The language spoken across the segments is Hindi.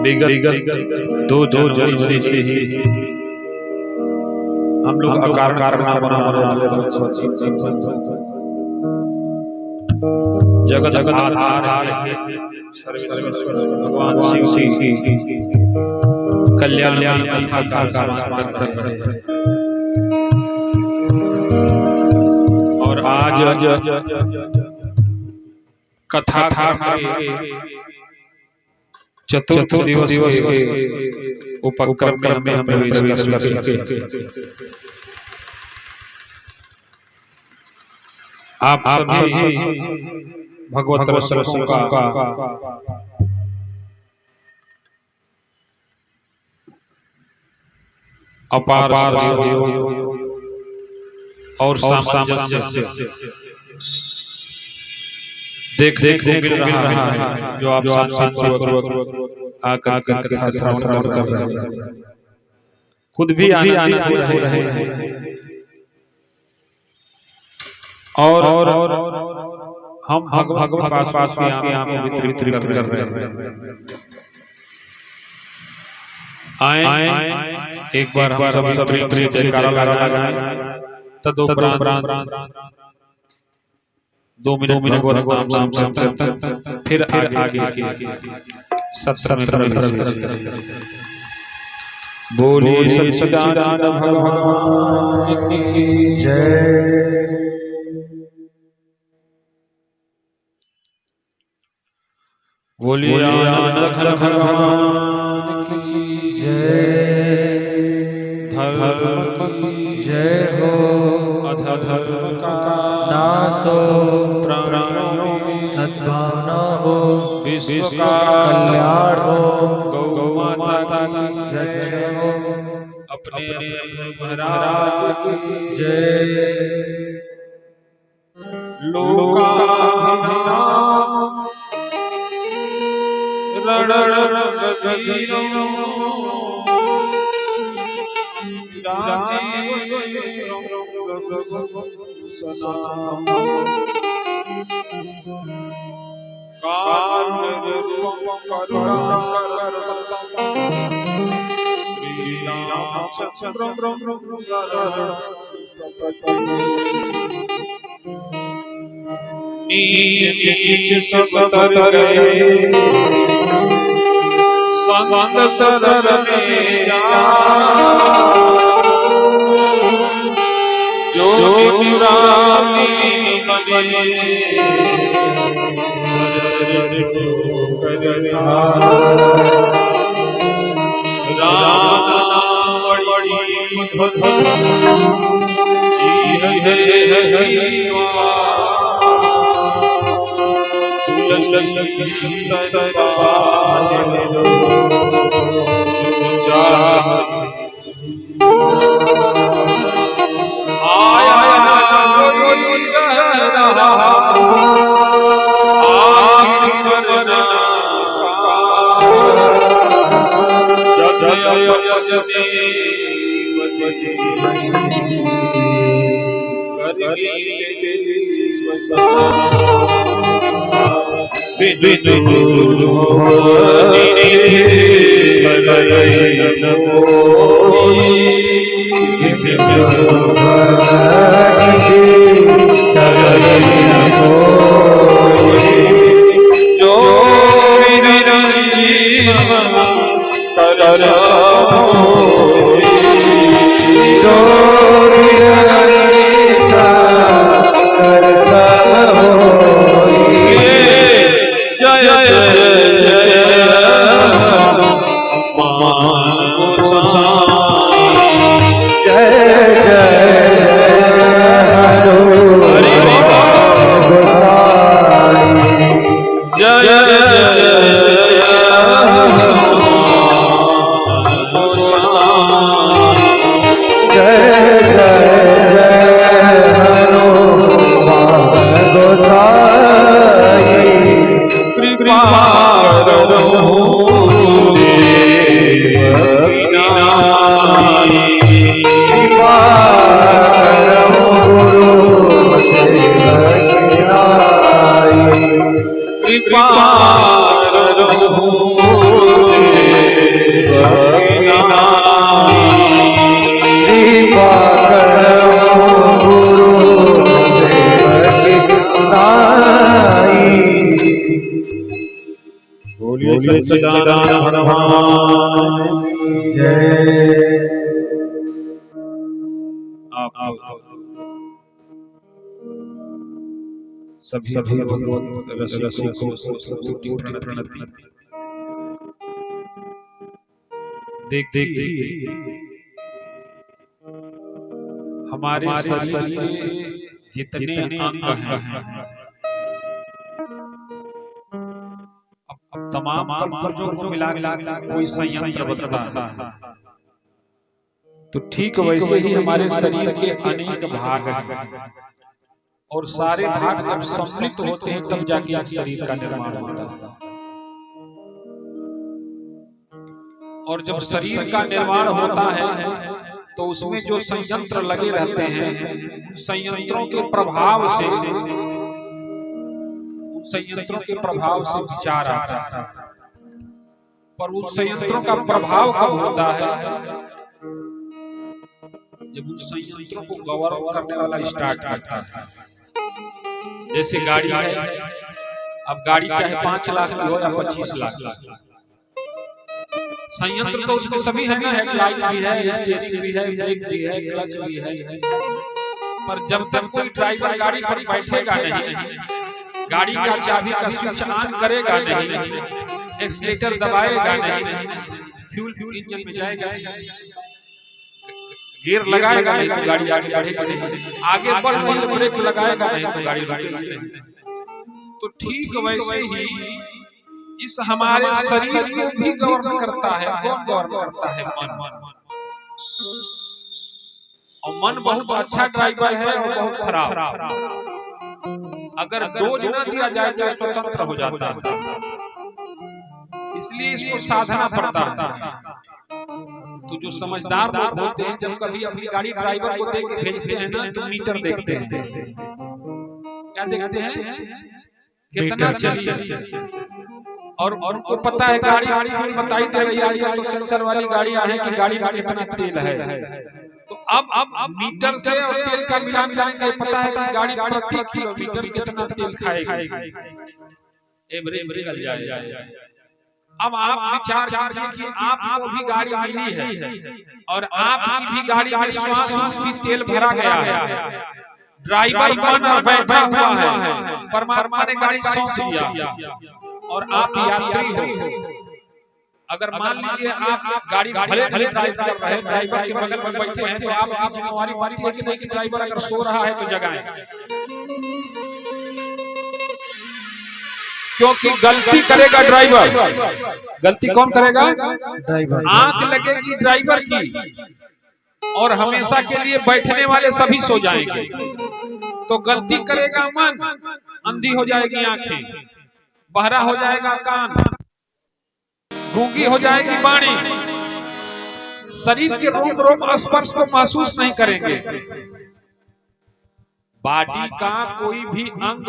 विगत दो जन्म से ही हम लोग आकार कारनामा बनाने वाले जगत आधार सर्वेश्वर भगवान शिव की कल्याण कथा का स्मरण कर रहे हैं। और आज कथा के चतुर्थ दिवस के उपक्रम में हम प्रवेश कर चुके हैं। आप सभी भगवत रसों का अपार और सामंजस्य देख मिल रहा है, जो आप शांतिपूर्वक आकर कथा श्रवण कर रहे हैं। खुद भी आनंदित हो रहे हैं और हम भगवत पास वितरित कर रहे हैं। आए एक बार हम सब प्रिय जयकारा लगाएं। तदुपरांत 2 मिनट भगवत नाम संकीर्तन, फिर आगे सत्संग में प्रवेश। बोलिए सच्चिदानंद भगवान की जय। बोलिए आनंद घन भगवान की जय। धर्म की जय हो, अधर्म का नाश हो, प्राणों में सद्भावना हो, विश्व का कल्याण हो, गौ माता की रक्षा हो, अपने महाराज की जय। नीच सब तर गए, संत शरण में जा, जो मुरारी बने राम नाम बड़ी मधुर, कृपा सच्चिदानंद भगवान जय। आप सभी भगवत रसिकों को कोटि प्रणति। देखिए हमारे शरीर में जितने अंग हैं, अब तमाम कल्पनाओं को मिला कोई संयंत्र बनता है। तो ठीक वैसे ही हमारे शरीर के अनेक भाग हैं और सारे भाग जब सम्मिलित होते हैं तब जाके एक शरीर का निर्माण होता है। और जब शरीर का निर्माण होता है तो उसमें जो संयंत्र लगे रहते हैं, संयंत्रों के प्रभाव से, उन संयंत्रों के प्रभाव से विचार आता है। पर उन संयंत्रों का प्रभाव कब होता है? जब उन संयंत्रों को गवर्न करने वाला स्टार्ट करता है। जैसे गाड़ी है, अब गाड़ी चाहे 5 लाख की हो या 25 लाख, संयंत्र तो उसमें सभी है ना, हेडलाइट भी है, स्टीयरिंग भी है, ब्रेक भी है, क्लच भी है। पर जब तक कोई ड्राइवर गाड़ी पर बैठेगा नहीं, गाड़ी का चाबी का स्विच ऑन करेगा नहीं, एक्सीलेटर दबाएगा नहीं, फ्यूल इंजन में जाएगा नहीं, गियर लगाएगा नहीं तो गाड़ी आगे बढ़ेगी नहीं, आगे बढ़ रही है ब्रेक लगाएगा नहीं तो गाड़ी रुकेगी नहीं। तो ठीक वैसे ही इस हमारे शरीर को भी गवर्न करता है। कौन गवर्न करता है? मन। और मन बहुत अच्छा ड्राइवर है और बहुत खराब। अगर डोज न दिया जाए तो स्वतंत्र हो जाता है, इसलिए इसको साधना पड़ता है। तो जो समझदार लोग होते हैं जब कभी अपनी गाड़ी ड्राइवर को दे के भेजते हैं ना तो मीटर देखते हैं। क्या देखते हैं? कितना चली। और उनको पता है गाड़ी बताई दे रही है, तो सेंसर वाली गाड़ियां हैं कि गाड़ी में कितना तेल है। तो अब मीटर से और तेल का मिलान करेंगे, पता है कि गाड़ी प्रति किलोमीटर कितना तेल खाएगी, एवरेज निकल जाएगा। अब आप विचार कीजिए कि आपको भी गाड़ी मिली है और आपकी भी गाड़ी में श्वास भी तेल भरा गया है, ड्राइवर मन बैठा हुआ है, परमात्मा ने गाड़ी सौंप दिया और आप यात्री हो। अगर मान लीजिए आप गाड़ी भले ड्राइव कर रहे हैं, ड्राइवर के बगल में बैठे हैं, तो आपकी जिम्मेवारी बनती है कि नहीं कि ड्राइवर अगर सो रहा है तो जगाएं। क्योंकि गलती करेगा ड्राइवर। गलती कौन करेगा? ड्राइवर। आंख लगेगी ड्राइवर की और हमेशा के लिए बैठने वाले सभी सो जाएंगे। तो गलती करेगा मन, अंधी हो जाएगी आंखें, बहरा हो जाएगा कान, गूंगी हो जाएगी वाणी, शरीर के रोम रोम स्पर्श को महसूस नहीं करेंगे। बॉडी का कोई भी अंग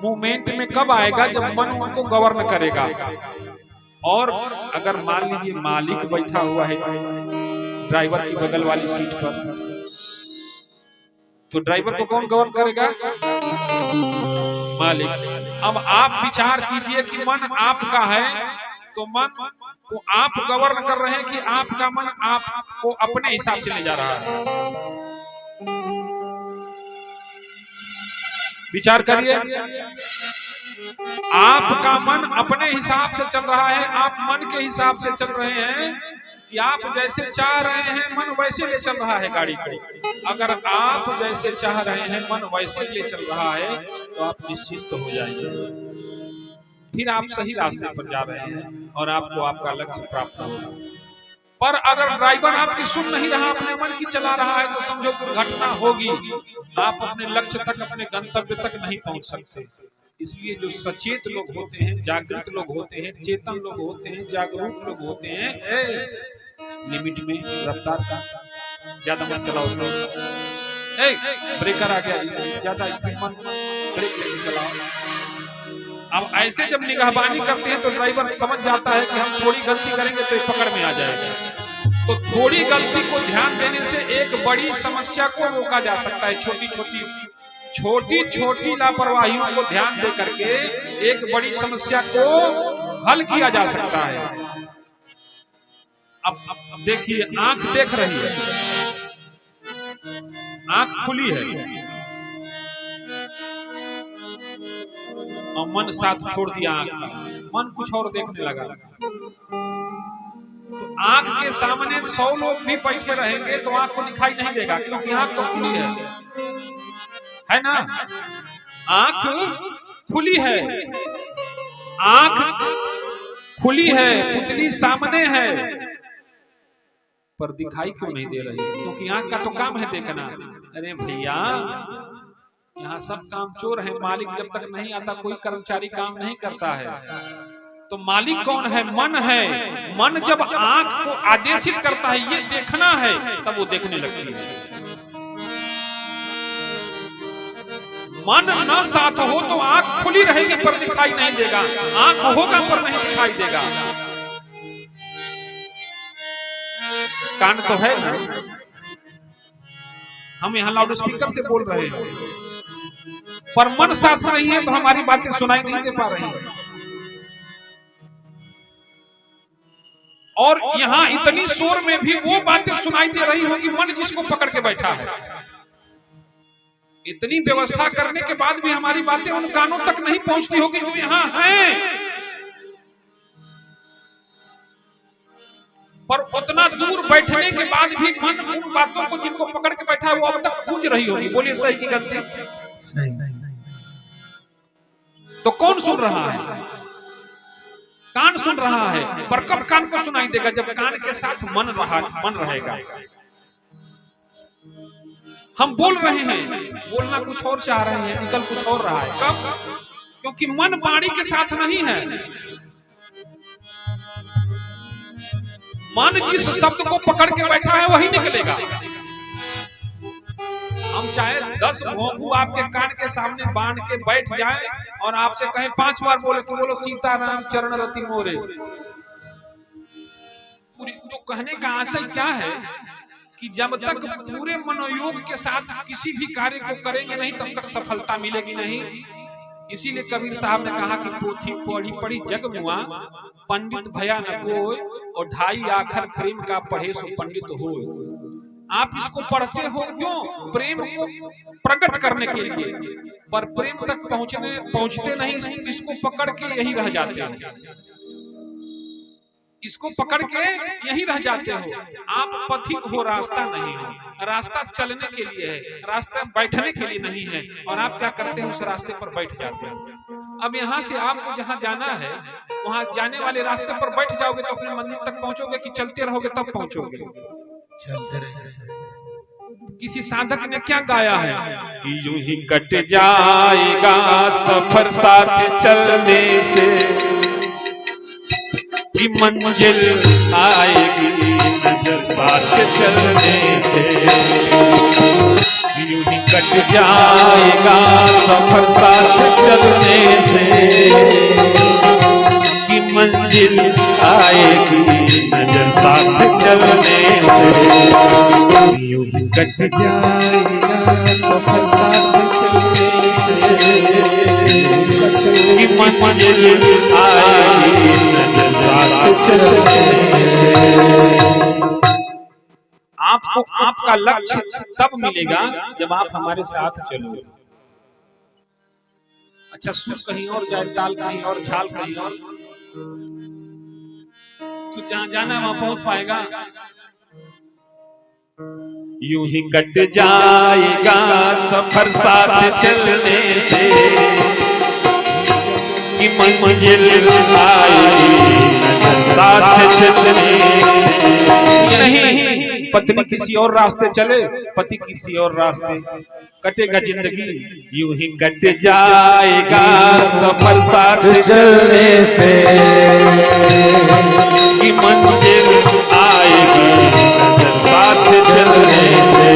मूवमेंट में कब आएगा? जब मन उनको गवर्न करेगा। और अगर मान लीजिए मालिक बैठा हुआ है ड्राइवर की बगल वाली सीट पर, तो ड्राइवर को कौन गवर्न करेगा? मालिक। अब आप विचार कीजिए कि मन आपका है तो मन को आप गवर्न कर रहे हैं कि आपका मन आपको अपने हिसाब से ले जा रहा है। विचार करिए, आपका मन अपने हिसाब से चल रहा है, आप मन के हिसाब से चल रहे हैं कि आप जैसे चाह रहे हैं मन वैसे ले चल रहा है गाड़ी को। अगर आप जैसे चाह रहे हैं मन वैसे ले चल रहा है तो आप निश्चित हो जाएंगे, फिर आप सही रास्ते पर जा रहे हैं और आपको आपका लक्ष्य प्राप्त होगा। पर अगर ड्राइवर आपकी सुन नहीं रहा, अपने मन की चला रहा है, तो समझो दुर्घटना होगी, आप अपने लक्ष्य तक, अपने गंतव्य तक नहीं पहुंच सकते। इसलिए जो सचेत लोग होते हैं, जागृत लोग होते हैं, चेतन लोग होते हैं, जागरूक लोग होते हैं, लिमिट में रफ्तार का ज्यादा मत चलाओ, ब्रेकर आ गया, ज्यादा स्पीड मत ब्रेक लेके चलाओ। अब ऐसे जब निगहबानी करते हैं तो ड्राइवर समझ जाता है कि हम थोड़ी गलती करेंगे तो पकड़ में आ जाएगा। तो थोड़ी गलती को ध्यान देने से एक बड़ी समस्या को रोका जा सकता है, छोटी छोटी लापरवाहियों को ध्यान दे करके एक बड़ी समस्या को हल किया जा सकता है। अब देखिए, आंख देख रही है, आंख खुली है और मन साथ छोड़ दिया आंख का, मन कुछ और देखने लगा। तो आंख के सामने 100 लोग भी बैठे रहेंगे तो आंख को दिखाई नहीं देगा, क्योंकि आंख तो खुली है ना। आंख खुली है, आंख खुली है, पुतली सामने है, पर दिखाई क्यों नहीं दे रही? क्योंकि आंख का तो काम है देखना। अरे भैया, यहाँ सब काम चोर है, मालिक जब तक नहीं आता कोई कर्मचारी काम नहीं करता है। तो मालिक कौन है? मन है। मन जब आंख को आदेशित करता है ये देखना है, तब वो देखने लगती है। मन न साथ हो तो आंख खुली रहेगी पर दिखाई नहीं देगा, आंख होगा पर नहीं दिखाई देगा। कान तो है ना, हम यहाँ लाउड स्पीकर से बोल रहे हैं, पर मन साथ नहीं है तो हमारी बातें सुनाई नहीं दे पा रही है। और यहाँ इतनी शोर में भी वो बातें सुनाई दे रही होगी मन जिसको पकड़ के बैठा है। इतनी व्यवस्था करने के बाद भी हमारी बातें उन कानों तक नहीं पहुंचती होगी जो यहाँ हैं। पर उतना दूर बैठने के बाद भी मन उन बातों को जिनको पकड़ के बैठा है वो अब तक गूंज रही होगी। बोलिए सही की गलती? तो कौन सुन रहा है? कान सुन रहा है, पर कब कान को सुनाई देगा? जब कान के साथ मन रहेगा। हम बोल रहे हैं, बोलना कुछ और चाह रहे हैं, निकल कुछ और रहा है। कब? क्योंकि मन वाणी के साथ नहीं है। मन जिस शब्द को पकड़ के बैठा है वही निकलेगा। हम चाहे 10 भोंपू आपके कान के सामने बांध के बैठ जाए और आपसे कहें 5 बार बोले तो बोलो सीताराम चरण रति मोरे। तो कहने का आशय क्या है कि जब तक पूरे मनोयोग के साथ किसी भी कार्य को करेंगे नहीं तब तक सफलता मिलेगी नहीं। इसीलिए कबीर साहब ने कहा कि पोथी पढ़ी पढ़ी जग मुआ, पंडित भया न कोई, और 2.5 आखर प्रेम का पढ़े सो पंडित हो। आप इसको पढ़ते हो क्यों? प्रेम को प्रकट करने के लिए, पर प्रेम तक पहुंचते नहीं, इसको पकड़ के यही रह जाते हैं। इसको पकड़ के यही रह जाते हो। आप पथिक हो, रास्ता नहीं हो। रास्ता चलने के लिए है, रास्ता बैठने के लिए नहीं है। और आप क्या करते हैं? उस रास्ते पर बैठ जाते हो। अब यहाँ से आपको जहाँ जाना है वहां जाने वाले रास्ते पर बैठ जाओगे तो अपने मंजिल तक पहुंचोगे कि चलते रहोगे तब पहुंचोगे? चलते रहेंगे। किसी साधक ने क्या गाया है कि यूं ही कट जाएगा सफर साथ चलने से, कि मंजिल आएगी नजर साथ चलने से। यूं ही कट जाएगा सफर साथ चलने से, कि मंजिल आएगी नजर साथ चलने से। यूं ही कट जाएगा सफर साथ चलने से, कि मंजिल आएगी नजर साथ चलने से। आपको आपका लक्ष्य तब मिलेगा जब आप हमारे साथ चलोगे। अच्छा, सुर कहीं और जाए, ताल कहीं और, झाल कहीं और, तो जहां जाना वहां पहुंच पाएगा? यूं ही कट जाएगा सफर साथ चलने से, कि मंजिल आएगी नजर साथ चलने से। नहीं, पत्नी किसी और रास्ते चले, पति किसी और रास्ते, कटेगा जिंदगी। यूं ही कट जाएगा सफर साथ चलने से, कि मंजिल आएगी नजर साथ चलने से।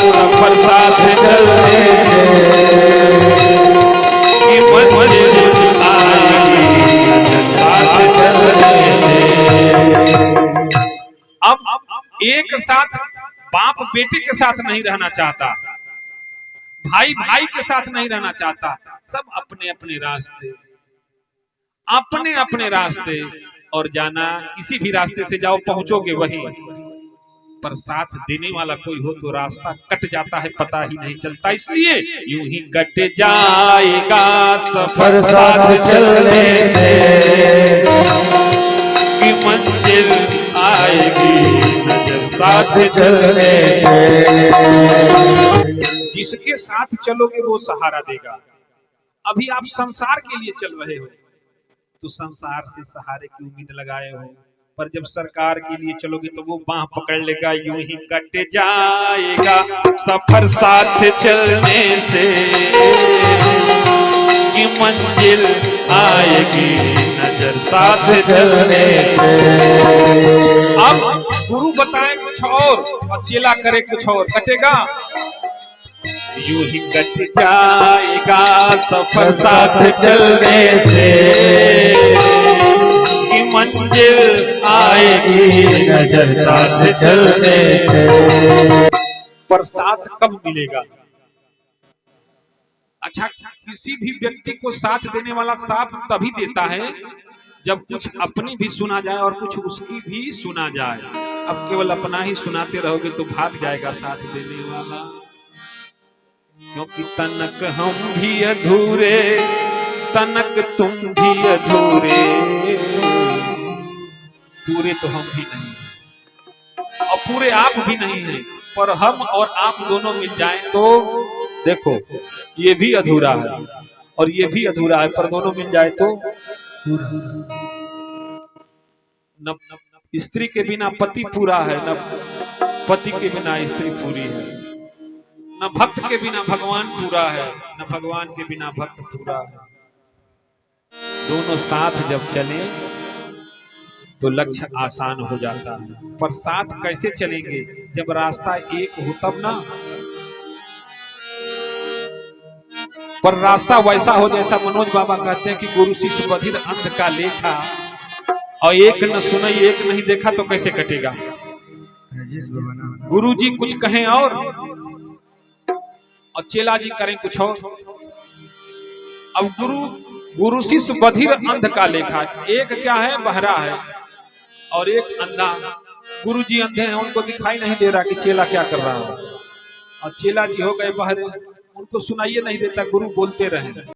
सफर साथ चलने से, कि मंजिल आएगी नजर साथ चलने से। अब एक साथ बाप बेटे के साथ नहीं रहना चाहता, भाई भाई के साथ नहीं रहना चाहता, सब अपने अपने रास्ते, अपने अपने रास्ते। और जाना किसी भी रास्ते से जाओ पहुंचोगे वहीं, पर साथ देने वाला कोई हो तो रास्ता कट जाता है, पता ही नहीं चलता। इसलिए यूं ही कट जाएगा सफर साथ चलने से, कि मंजिल आएगी नजर साथ चलने से। जिसके साथ चलोगे वो सहारा देगा। अभी आप संसार के लिए चल रहे हो तो संसार से सहारे की उम्मीद लगाए हो, पर जब सरकार के लिए चलोगे तो वो बांह पकड़ लेगा। यूं ही कट जाएगा सफर साथ चलने से, कि मंजिल आएगी नजर साथ चलने से। अब गुरु बताए कुछ और चेला करे कुछ और, कटेगा? यूं ही कट जाएगा सफर साथ चलने से, कि मंजिल आएगी नजर साथ चलने से। पर साथ कब मिलेगा? अच्छा, किसी भी व्यक्ति को साथ देने वाला साथ तभी देता है जब कुछ अपनी भी सुना जाए और कुछ उसकी भी सुना जाए। अब केवल अपना ही सुनाते रहोगे तो भाग जाएगा साथ देने वाला, क्योंकि तनक हम भी अधूरे, तनक तुम भी अधूरे, पूरे तो हम भी नहीं और पूरे आप भी नहीं हैं, पर हम और आप दोनों मिल जाएं तो देखो ये भी अधूरा है और ये भी अधूरा है, पर दोनों मिल जाए तो न स्त्री के बिना पति पूरा है, न पति के बिना स्त्री पूरी है, न भक्त के बिना भगवान पूरा है, न भगवान के बिना भक्त पूरा है। दोनों साथ जब चले तो लक्ष्य आसान हो जाता है। पर साथ कैसे चलेंगे? जब रास्ता एक हो तब ना। पर रास्ता वैसा हो जैसा मनोज बाबा कहते हैं कि गुरु शिष्य बधिर अंध का लेखा, और एक न सुनाई एक नहीं देखा तो कैसे कटेगा? गुरु जी कुछ कहें और चेला जी करें कुछ और। अब गुरु शिष्य बधिर अंध का लेखा, एक क्या है? बहरा है और एक अंधा। गुरु जी अंधे हैं, उनको दिखाई नहीं दे रहा कि चेला क्या कर रहा है, और चेला जी हो गए बहरे, उनको सुनाइए नहीं देता, गुरु बोलते रहे।